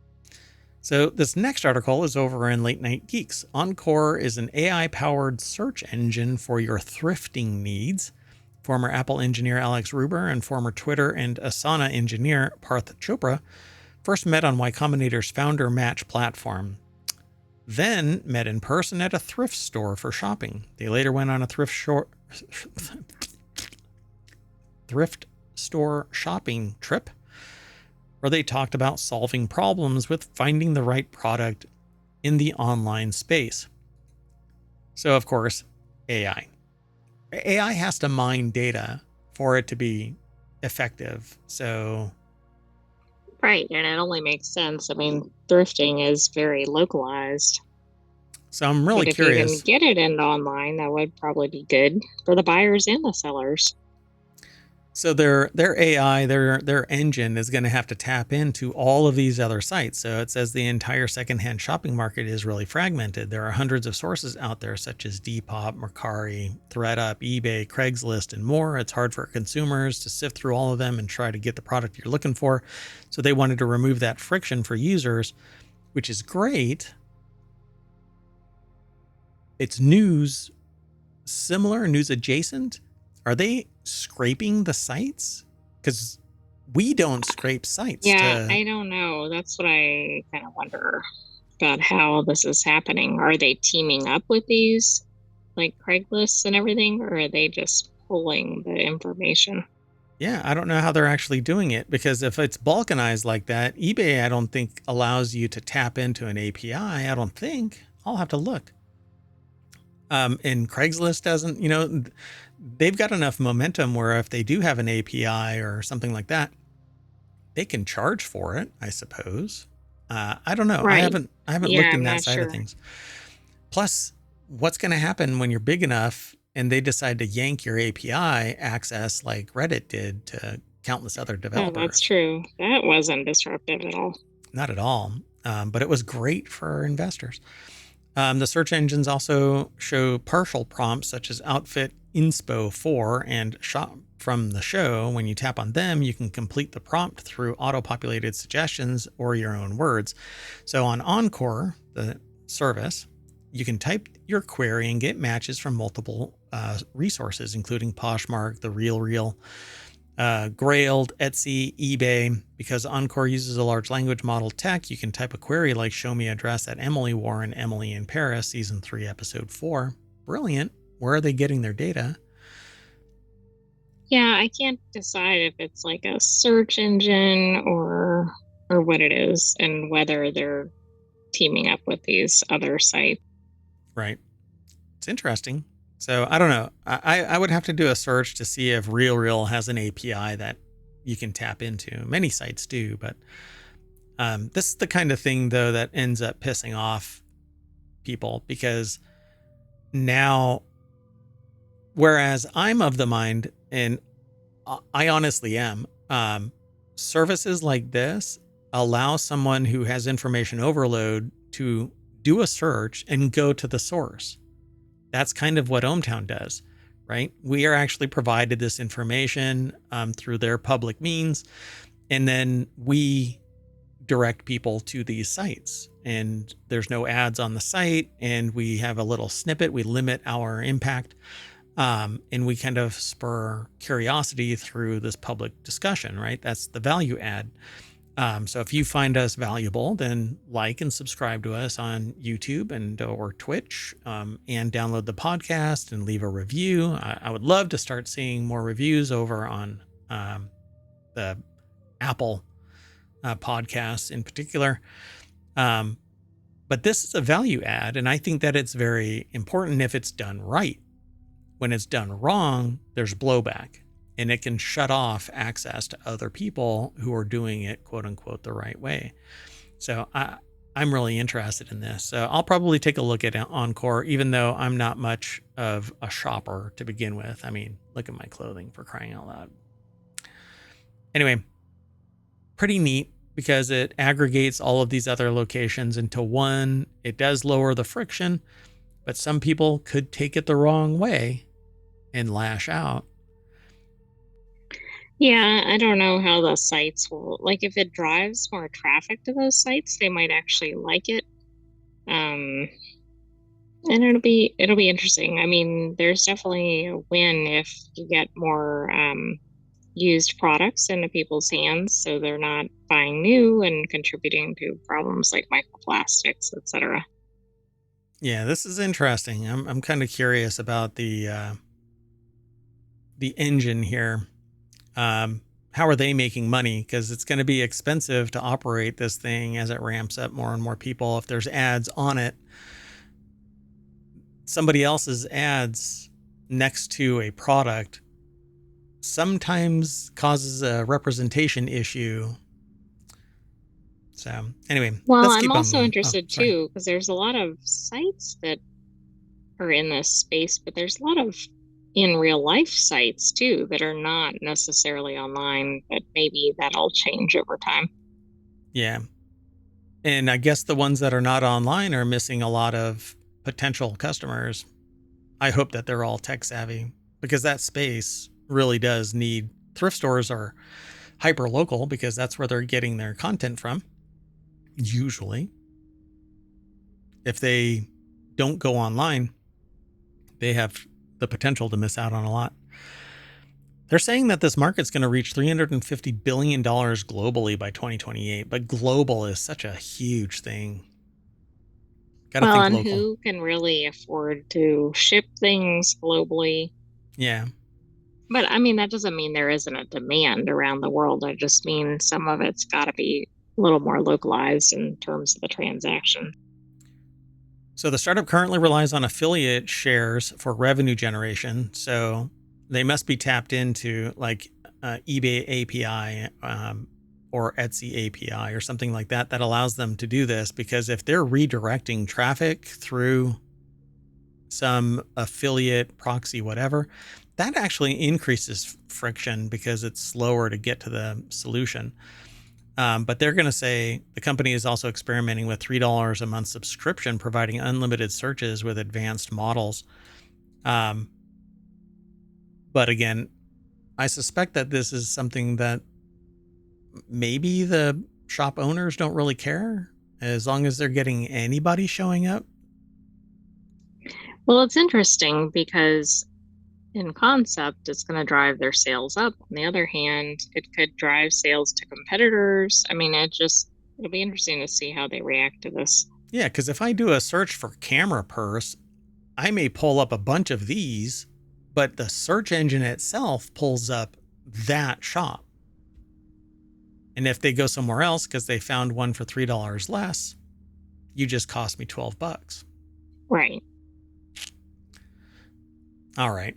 S1: So this next article is over in Late Night Geeks. Encore is an AI-powered search engine for your thrifting needs. Former Apple engineer Alex Ruber and former Twitter and Asana engineer Parth Chopra first met on Y Combinator's Founder Match platform, then met in person at a thrift store for shopping. They later went on a thrift store shopping trip, where they talked about solving problems with finding the right product in the online space. So, of course, AI. AI has to mine data for it to be effective. So,
S2: Right, and it only makes sense. I mean, thrifting is very localized.
S1: I'm really
S2: But if you can
S1: curious.
S2: get it into online, that would probably be good for the buyers and the sellers.
S1: So their AI, their engine is going to have to tap into all of these other sites. So it says the entire secondhand shopping market is really fragmented. There are hundreds of sources out there, such as Depop, Mercari, ThreadUp, eBay, Craigslist, and more. It's hard for consumers to sift through all of them and try to get the product you're looking for. So they wanted to remove that friction for users, which is great. It's news similar, news adjacent. Are they scraping the sites? Because we don't scrape sites
S2: Yeah,
S1: to.
S2: I don't know. That's what I kind of wonder about how this is happening. Are they teaming up with these like Craigslist and everything, or are they just pulling the information?
S1: Yeah, I don't know how they're actually doing it, because if it's balkanized like that, eBay, I don't think allows you to tap into an API. I don't think. I'll have to look. And Craigslist doesn't, they've got enough momentum where if they do have an API or something like that, they can charge for it, I suppose. I don't know. I
S2: Right.
S1: haven't
S2: Yeah,
S1: looked in
S2: I'm
S1: that
S2: not
S1: side of
S2: sure.
S1: things. Plus, what's going to happen when you're big enough and they decide to yank your API access like Reddit did to countless other
S2: Oh, that's
S1: developers?
S2: true. That wasn't disruptive at all.
S1: Not at all. But it was great for investors. The search engines also show partial prompts such as outfit inspo for and shop from the show. When you tap on them, you can complete the prompt through auto-populated suggestions or your own words. So on Encore, the service, you can type your query and get matches from multiple resources, including Poshmark, The Real Real, Grailed, Etsy, eBay. Because Encore uses a large language model tech, you can type a query like "show me address at Emily Warren, Emily in Paris, season 3, episode 4." Brilliant. Where are they getting their data?
S2: Yeah, I can't decide if it's like a search engine or what it is and whether they're teaming up with these other sites.
S1: Right. It's interesting. So I don't know. I would have to do a search to see if Real Real has an API that you can tap into. Many sites do, but this is the kind of thing, though, that ends up pissing off people, because now, whereas I'm of the mind, and I honestly am, services like this allow someone who has information overload to do a search and go to the source. That's kind of what ohmTown does, right? We are actually provided this information through their public means, and then we direct people to these sites. And there's no ads on the site, and we have a little snippet. We limit our impact, and we kind of spur curiosity through this public discussion, right? That's the value add. So if you find us valuable, then like and subscribe to us on YouTube and or Twitch, and download the podcast and leave a review. I would love to start seeing more reviews over on the Apple podcasts in particular. But this is a value add, and I think that it's very important if it's done right. When it's done wrong, there's blowback, and it can shut off access to other people who are doing it, quote unquote, the right way. So I'm really interested in this. So I'll probably take a look at Encore, even though I'm not much of a shopper to begin with. I mean, look at my clothing, for crying out loud. Anyway, pretty neat, because it aggregates all of these other locations into one. It does lower the friction, but some people could take it the wrong way and lash out.
S2: Yeah, I don't know how the sites will like if it drives more traffic to those sites, they might actually like it. Um, and it'll be interesting. I mean, there's definitely a win if you get more used products into people's hands so they're not buying new and contributing to problems like microplastics, etc.
S1: Yeah, this is interesting. I'm kind of curious about the engine here. How are they making money? Because it's going to be expensive to operate this thing as it ramps up more and more people. If there's ads on it, somebody else's ads next to a product sometimes causes a representation issue. So anyway,
S2: Well,
S1: let's
S2: I'm
S1: keep on
S2: also
S1: moving. Oh,
S2: interested
S1: sorry.
S2: too because there's a lot of sites that are in this space, but there's a lot of in real life sites too that are not necessarily online, but maybe that'll change over time.
S1: Yeah. And I guess the ones that are not online are missing a lot of potential customers. I hope that they're all tech savvy because that space really does need thrift stores are hyper local because that's where they're getting their content from. Usually, if they don't go online, they have the potential to miss out on a lot. They're saying that this market's going to reach $350 billion globally by 2028, but global is such a huge thing. Got to
S2: Well,
S1: think
S2: and
S1: local.
S2: who can really afford to ship things globally?
S1: Yeah.
S2: But I mean, that doesn't mean there isn't a demand around the world. I just mean some of it's got to be a little more localized in terms of the transaction.
S1: So the startup currently relies on affiliate shares for revenue generation. So they must be tapped into like eBay API or Etsy API or something like that that allows them to do this. Because if they're redirecting traffic through some affiliate proxy, whatever, that actually increases friction because it's slower to get to the solution. But they're going to say the company is also experimenting with $3 a month subscription, providing unlimited searches with advanced models. Um, but again, I suspect that this is something that maybe the shop owners don't really care as long as they're getting anybody showing up.
S2: Well, it's interesting because in concept, it's going to drive their sales up. On the other hand, it could drive sales to competitors. I mean, it'll be interesting to see how they react to this.
S1: Yeah, because if I do a search for camera purse, I may pull up a bunch of these, but the search engine itself pulls up that shop. And if they go somewhere else because they found one for $3 less, you just cost me $12.
S2: Right.
S1: All right,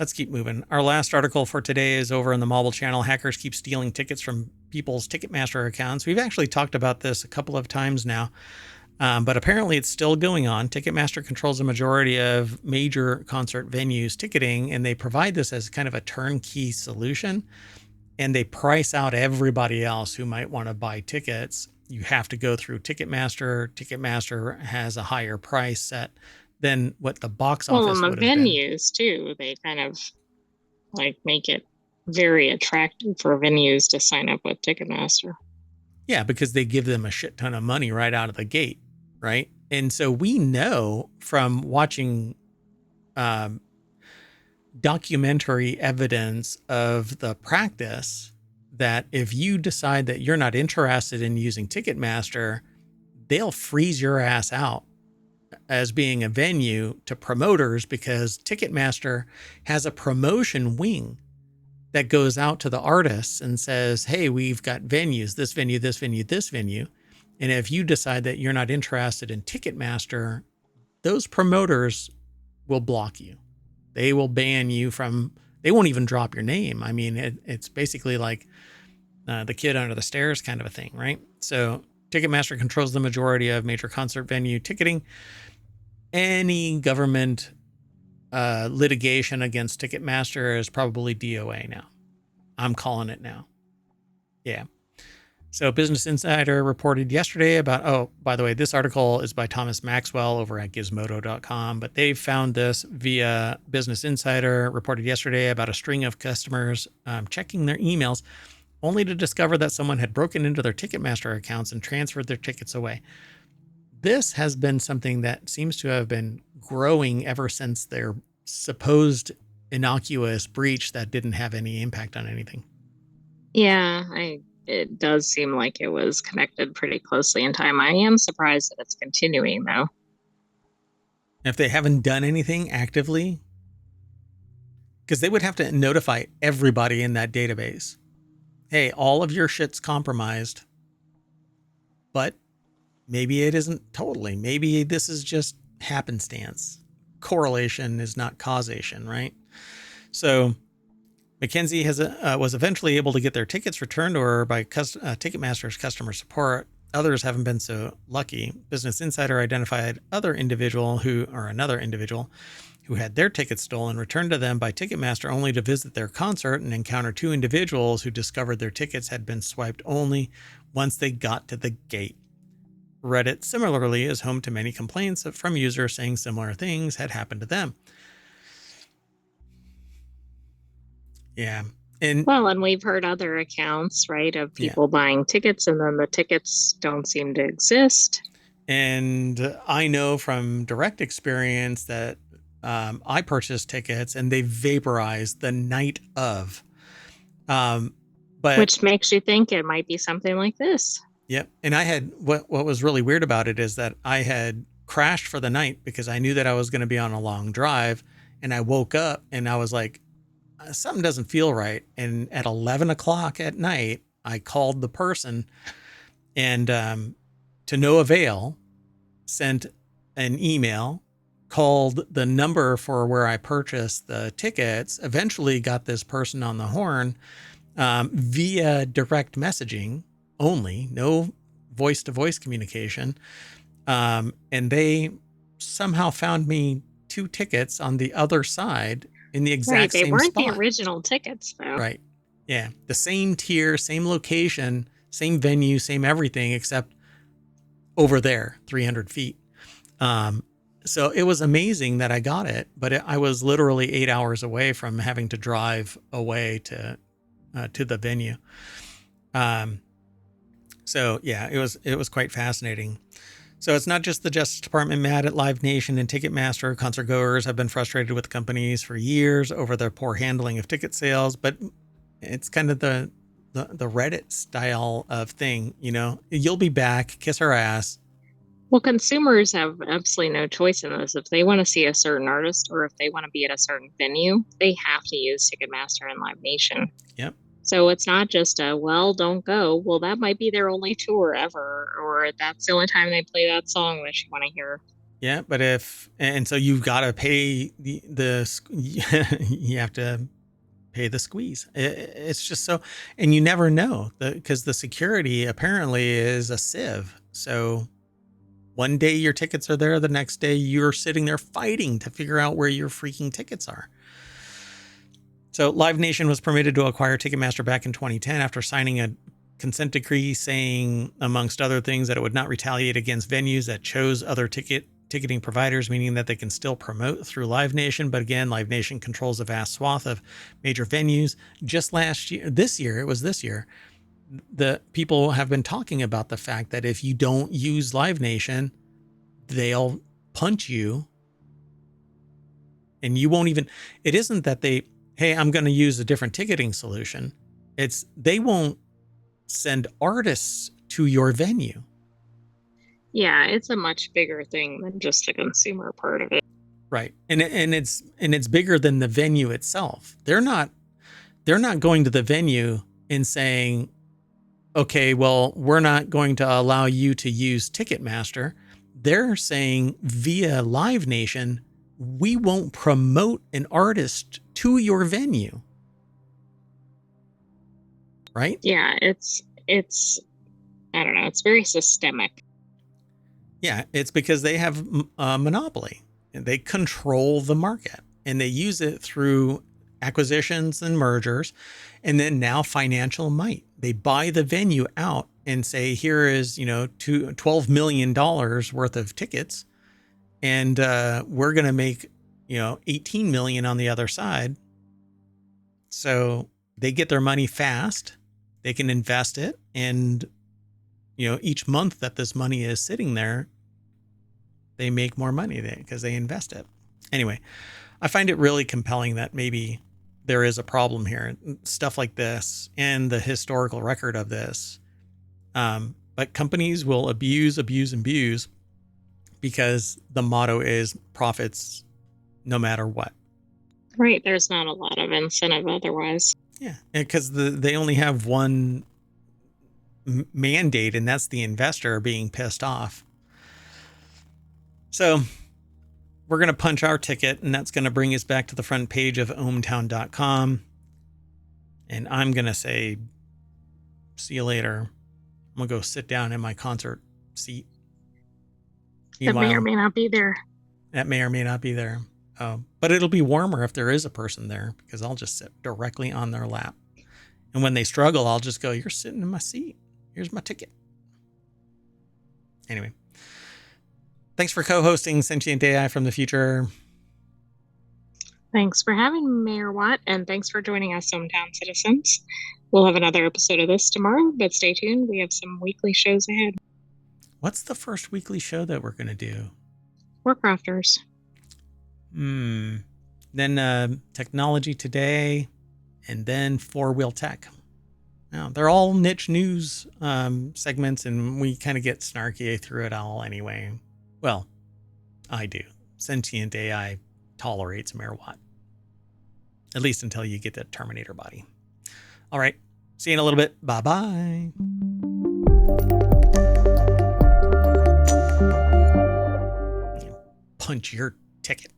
S1: let's keep moving. Our last article for today is over in the mobile channel. Hackers keep stealing tickets from people's Ticketmaster accounts. We've actually talked about this a couple of times now, but apparently it's still going on. Ticketmaster controls a majority of major concert venues ticketing, and they provide this as kind of a turnkey solution. And they price out everybody else who might want to buy tickets. You have to go through Ticketmaster. Ticketmaster has a higher price set than what the box
S2: Well, and
S1: office
S2: the
S1: would have been.
S2: venues too, they kind of like make it very attractive for venues to sign up with Ticketmaster.
S1: Yeah, because they give them a shit ton of money right out of the gate, right? And so we know from watching um, documentary evidence of the practice that if you decide that you're not interested in using Ticketmaster, they'll freeze your ass out as being a venue to promoters because Ticketmaster has a promotion wing that goes out to the artists and says, hey, we've got venues, this venue, this venue, this venue. And if you decide that you're not interested in Ticketmaster, those promoters will block you. They will ban you from, they won't even drop your name. I mean, it's basically like the kid under the stairs kind of a thing, right? So Ticketmaster controls the majority of major concert venue ticketing. Any government litigation against Ticketmaster is probably DOA now. I'm calling it now. Yeah. So Business Insider reported yesterday about, oh, by the way, this article is by Thomas Maxwell over at gizmodo.com, but they found this via Business Insider, reported yesterday about a string of customers checking their emails only to discover that someone had broken into their Ticketmaster accounts and transferred their tickets away. This has been something that seems to have been growing ever since their supposed innocuous breach that didn't have any impact on anything.
S2: Yeah, it does seem like it was connected pretty closely in time. I am surprised that it's continuing though.
S1: If they haven't done anything actively, because they would have to notify everybody in that database, hey, all of your shit's compromised, but maybe it isn't totally. Maybe this is just happenstance. Correlation is not causation, right? So Mackenzie was eventually able to get their tickets returned to her by Ticketmaster's customer support. Others haven't been so lucky. Business Insider identified another individual who had their tickets stolen returned to them by Ticketmaster only to visit their concert and encounter two individuals who discovered their tickets had been swiped only once they got to the gate. Reddit similarly is home to many complaints from users saying similar things had happened to them. Yeah. And
S2: Well, and we've heard other accounts, right, of
S1: yeah.
S2: people buying tickets and then the tickets don't seem to exist.
S1: And I know from direct experience that I purchased tickets and they vaporized the night of. Um, but
S2: Which makes you think it might be something like this.
S1: Yep. And I had what was really weird about it is that I had crashed for the night because I knew that I was going to be on a long drive, and I woke up and I was like, something doesn't feel right. And at 11 o'clock at night, I called the person and to no avail, sent an email, called the number for where I purchased the tickets, eventually got this person on the horn via direct messaging only, no voice to voice communication. And they somehow found me two tickets on the other side in the
S2: Right,
S1: exact
S2: they
S1: same
S2: weren't the
S1: spot.
S2: original tickets, though.
S1: Right. Yeah. The same tier, same location, same venue, same everything, except over there, 300 feet. So it was amazing that I got it, but I was literally 8 hours away from having to drive away to the venue. So yeah, it was quite fascinating. So it's not just the Justice Department mad at Live Nation and Ticketmaster. Concert goers have been frustrated with companies for years over their poor handling of ticket sales, but it's kind of the Reddit style of thing, you know. You'll be back, kiss her ass.
S2: Well, consumers have absolutely no choice in this. If they want to see a certain artist or if they want to be at a certain venue, they have to use Ticketmaster and Live Nation.
S1: Yep.
S2: So it's not just a, well, don't go. Well, that might be their only tour ever, or that's the only time they play that song that you want to hear.
S1: Yeah, but and so you've got to pay the you have to pay the squeeze. It's just so, and you never know because the security apparently is a sieve. So one day your tickets are there, the next day you're sitting there fighting to figure out where your freaking tickets are. So Live Nation was permitted to acquire Ticketmaster back in 2010 after signing a consent decree saying, amongst other things, that it would not retaliate against venues that chose other ticketing providers, meaning that they can still promote through Live Nation. But again, Live Nation controls a vast swath of major venues. Just this year, the people have been talking about the fact that if you don't use Live Nation, they'll punch you. And you won't even, it isn't that hey, I'm going to use a different ticketing solution. It's they won't send artists to your venue.
S2: Yeah, it's a much bigger thing than just the consumer part of it.
S1: Right. And it's bigger than the venue itself. They're not going to the venue and saying, okay, well, we're not going to allow you to use Ticketmaster. They're saying via Live Nation, we won't promote an artist to your venue. Right?
S2: Yeah, it's I don't know, it's very systemic.
S1: Yeah, it's because they have a monopoly. They control the market and they use it through acquisitions and mergers and then now financial might. They buy the venue out and say, here is, $12 million worth of tickets. And we're going to make, 18 million on the other side. So they get their money fast. They can invest it. And, each month that this money is sitting there, they make more money because they invest it. Anyway, I find it really compelling that maybe there is a problem here. Stuff like this and the historical record of this. But companies will abuse because the motto is profits no matter what.
S2: Right, there's not a lot of incentive otherwise.
S1: Yeah, because they only have one mandate, and that's the investor being pissed off. So we're going to punch our ticket, and that's going to bring us back to the front page of ohmtown.com. And I'm going to say, see you later. I'm going to go sit down in my concert seat.
S2: That may or may not be there.
S1: That may or may not be there. But it'll be warmer if there is a person there because I'll just sit directly on their lap. And when they struggle, I'll just go, "You're sitting in my seat. Here's my ticket." Anyway, thanks for co-hosting Sentient AI from the future.
S2: Thanks for having me, Mayor Watt, and thanks for joining us, hometown citizens. We'll have another episode of this tomorrow, but stay tuned. We have some weekly shows ahead.
S1: What's the first weekly show that we're going to do?
S2: Warcrafters.
S1: Then Technology Today, and then Four Wheel Tech. Now, they're all niche news segments, and we kind of get snarky through it all anyway. Well, I do. Sentient AI tolerates Mayor Watt. At least until you get that Terminator body. All right. See you in a little bit. Bye-bye. Punch your ticket.